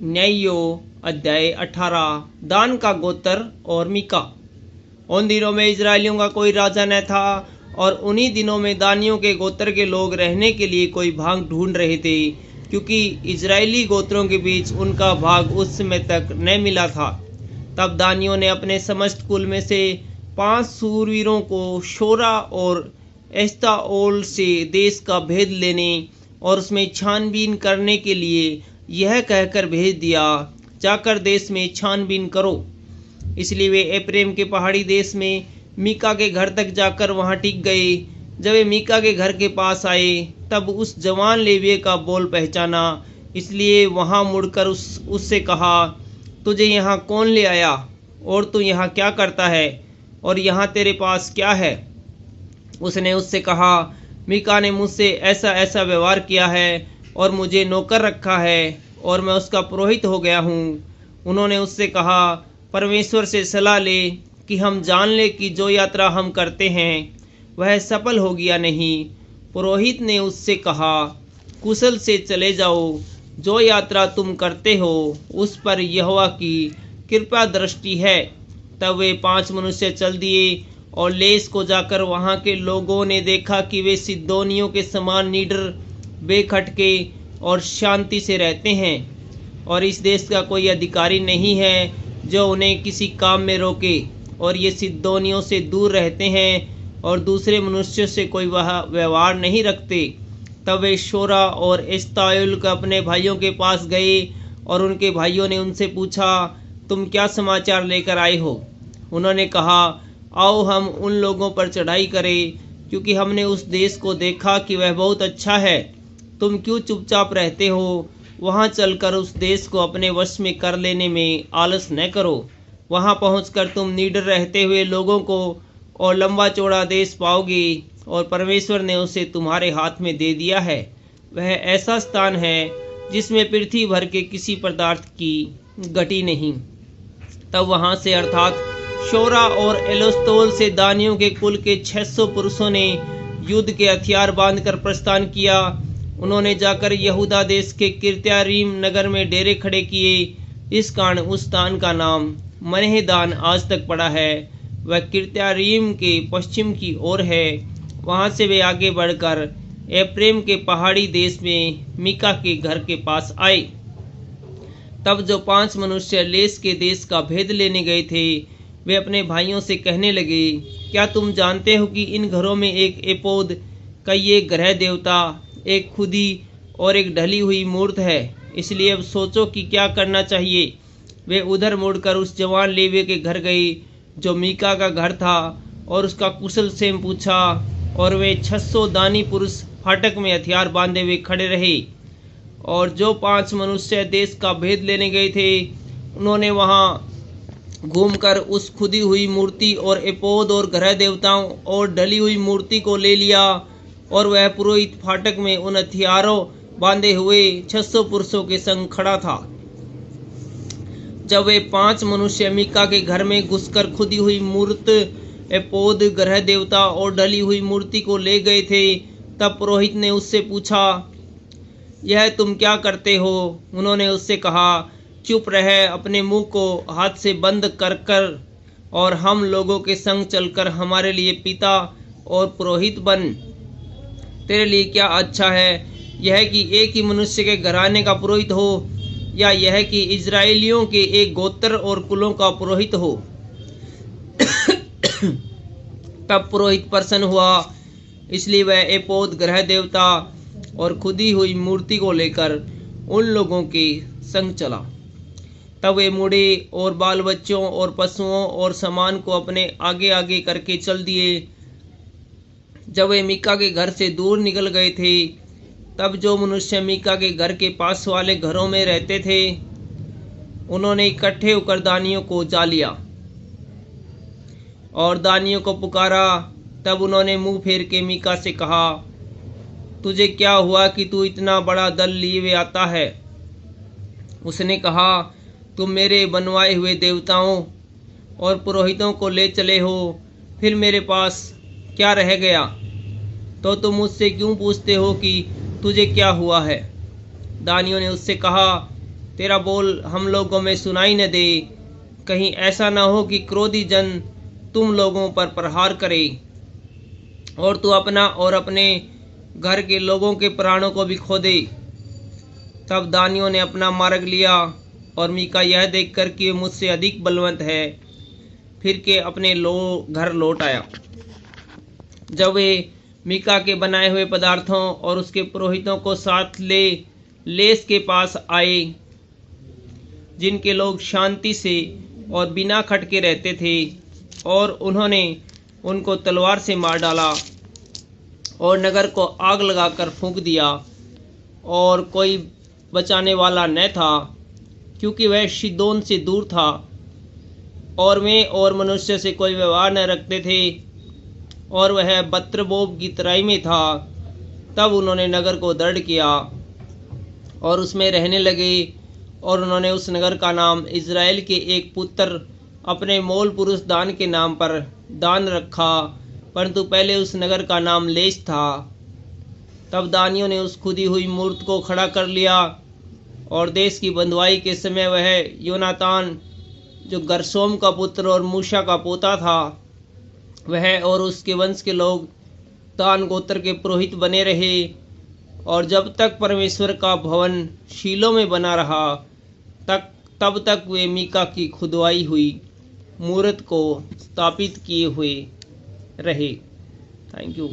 न्यायो अध्याय 18। दान का गोत्र और मीका। उन दिनों में इजरायलियों का कोई राजा न था, और उन्हीं दिनों में दानियों के गोत्र के लोग रहने के लिए कोई भाग ढूंढ रहे थे, क्योंकि इजरायली गोत्रों के बीच उनका भाग उस समय तक न मिला था। तब दानियों ने अपने समस्त कुल में से 5 सूरवीरों को शोरा और एस्ताओल से देश का भेद लेने और उसमें छानबीन करने के लिए यह कहकर भेज दिया, जाकर देश में छानबीन करो। इसलिए वे एप्रेम के पहाड़ी देश में मीका के घर तक जाकर वहां टिक गए। जब वे मीका के घर के पास आए, तब उस जवान लेविये का बोल पहचाना, इसलिए वहां मुड़कर उससे कहा, तुझे यहाँ कौन ले आया, और तू यहाँ क्या करता है, और यहाँ तेरे पास क्या है? उसने उससे कहा, मीका ने मुझसे ऐसा ऐसा व्यवहार किया है और मुझे नौकर रखा है, और मैं उसका पुरोहित हो गया हूँ। उन्होंने उससे कहा, परमेश्वर से सलाह ले कि हम जान ले कि जो यात्रा हम करते हैं वह सफल होगी या नहीं। पुरोहित ने उससे कहा, कुशल से चले जाओ, जो यात्रा तुम करते हो उस पर यहोवा की कृपा दृष्टि है। तब वे 5 मनुष्य चल दिए, और लेस को जाकर वहां के लोगों ने देखा कि वे सिदोनियों के समान निडर, बेखटके और शांति से रहते हैं, और इस देश का कोई अधिकारी नहीं है जो उन्हें किसी काम में रोके, और ये सिदोनियों से दूर रहते हैं और दूसरे मनुष्यों से कोई व्यवहार नहीं रखते। तब वे शोरा और एस्ताओल के अपने भाइयों के पास गए, और उनके भाइयों ने उनसे पूछा, तुम क्या समाचार लेकर आए हो? उन्होंने कहा, आओ हम उन लोगों पर चढ़ाई करें, क्योंकि हमने उस देश को देखा कि वह बहुत अच्छा है। तुम क्यों चुपचाप रहते हो? वहां चलकर उस देश को अपने वश में कर लेने में आलस न करो। वहां पहुंचकर तुम निडर रहते हुए लोगों को और लंबा चौड़ा देश पाओगे, और परमेश्वर ने उसे तुम्हारे हाथ में दे दिया है। वह ऐसा स्थान है जिसमें पृथ्वी भर के किसी पदार्थ की गति नहीं। तब वहां से अर्थात शोरा और एलोस्तोल से दानियों के कुल के 600 पुरुषों ने युद्ध के हथियार बांधकर प्रस्थान किया। उन्होंने जाकर यहूदा देश के किर्त्यारीम नगर में डेरे खड़े किए। इस कारण उस स्थान का नाम मनहेदान आज तक पड़ा है। वह किर्त्यारीम के पश्चिम की ओर है। वहां से वे आगे बढ़कर एप्रेम के पहाड़ी देश में मीका के घर के पास आए। तब जो 5 मनुष्य लेस के देश का भेद लेने गए थे, वे अपने भाइयों से कहने लगे, क्या तुम जानते हो कि इन घरों में एक एपोद, कई एक ग्रह देवता, एक खुदी और एक ढली हुई मूर्त है। इसलिए अब सोचो कि क्या करना चाहिए। वे उधर मुड़कर उस जवान लेविये के घर गए जो मीका का घर था, और उसका कुशल क्षेम पूछा, और वे 600 दानी पुरुष फाटक में हथियार बांधे हुए खड़े रहे। और जो 5 मनुष्य देश का भेद लेने गए थे, उन्होंने वहां घूमकर उस खुदी हुई मूर्ति और एपोद और ग्रह देवताओं और ढली हुई मूर्ति को ले लिया, और वह पुरोहित फाटक में उन हथियारों बांधे हुए 600 पुरुषों के संग खड़ा था। जब वे 5 मनुष्य मीका के घर में घुसकर खुदी हुई मूर्त, एपोद, ग्रह देवता और ढली हुई मूर्ति को ले गए थे, तब पुरोहित ने उससे पूछा, यह तुम क्या करते हो? उन्होंने उससे कहा, चुप रह, अपने मुंह को हाथ से बंद कर कर, और हम लोगों के संग चलकर हमारे लिए पिता और पुरोहित बन। तेरे लिए क्या अच्छा है, यह कि एक ही मनुष्य के घराने का पुरोहित हो, या यह कि इजरायलियों के एक गोत्र और कुलों का पुरोहित हो? तब पुरोहित प्रसन्न हुआ, इसलिए वह एपोद, ग्रह देवता और खुदी हुई मूर्ति को लेकर उन लोगों के संग चला। तब वे मुड़े और बाल बच्चों और पशुओं और सामान को अपने आगे आगे करके चल दिए। जब वे मीका के घर से दूर निकल गए थे, तब जो मनुष्य मीका के घर के पास वाले घरों में रहते थे, उन्होंने इकट्ठे होकर दानियों को जा लिया और दानियों को पुकारा। तब उन्होंने मुंह फेर के मीका से कहा, तुझे क्या हुआ कि तू इतना बड़ा दल लिए हुए आता है? उसने कहा, तुम मेरे बनवाए हुए देवताओं और पुरोहितों को ले चले हो, फिर मेरे पास क्या रह गया? तो तुम मुझसे क्यों पूछते हो कि तुझे क्या हुआ है? दानियों ने उससे कहा, तेरा बोल हम लोगों में सुनाई न दे, कहीं ऐसा न हो कि क्रोधी जन तुम लोगों पर प्रहार करे और तू अपना और अपने घर के लोगों के प्राणों को भी खो दे। तब दानियों ने अपना मार्ग लिया और मीका यह देखकर कि वे मुझसे अधिक बलवंत है, फिर के अपने घर लौट आया। जब वे मीका के बनाए हुए पदार्थों और उसके पुरोहितों को साथ ले लेस के पास आए, जिनके लोग शांति से और बिना खटके रहते थे, और उन्होंने उनको तलवार से मार डाला और नगर को आग लगाकर फूंक दिया, और कोई बचाने वाला न था, क्योंकि वह शिदोन से दूर था और वे और मनुष्य से कोई व्यवहार न रखते थे, और वह बत्रबोब की तराई में था। तब उन्होंने नगर को दृढ़ किया और उसमें रहने लगे, और उन्होंने उस नगर का नाम इज़राइल के एक पुत्र अपने मोल पुरुष दान के नाम पर दान रखा, परंतु पहले उस नगर का नाम लेश था। तब दानियों ने उस खुदी हुई मूर्त को खड़ा कर लिया, और देश की बंधुआई के समय वह योनातान, जो गरशोम का पुत्र और मूशा का पोता था, वह और उसके वंश के लोग दान गोत्र के पुरोहित बने रहे, और जब तक परमेश्वर का भवन शीलो में बना रहा तब तक वे मीका की खुदवाई हुई मूर्त को स्थापित किए हुए रहे। Thank you.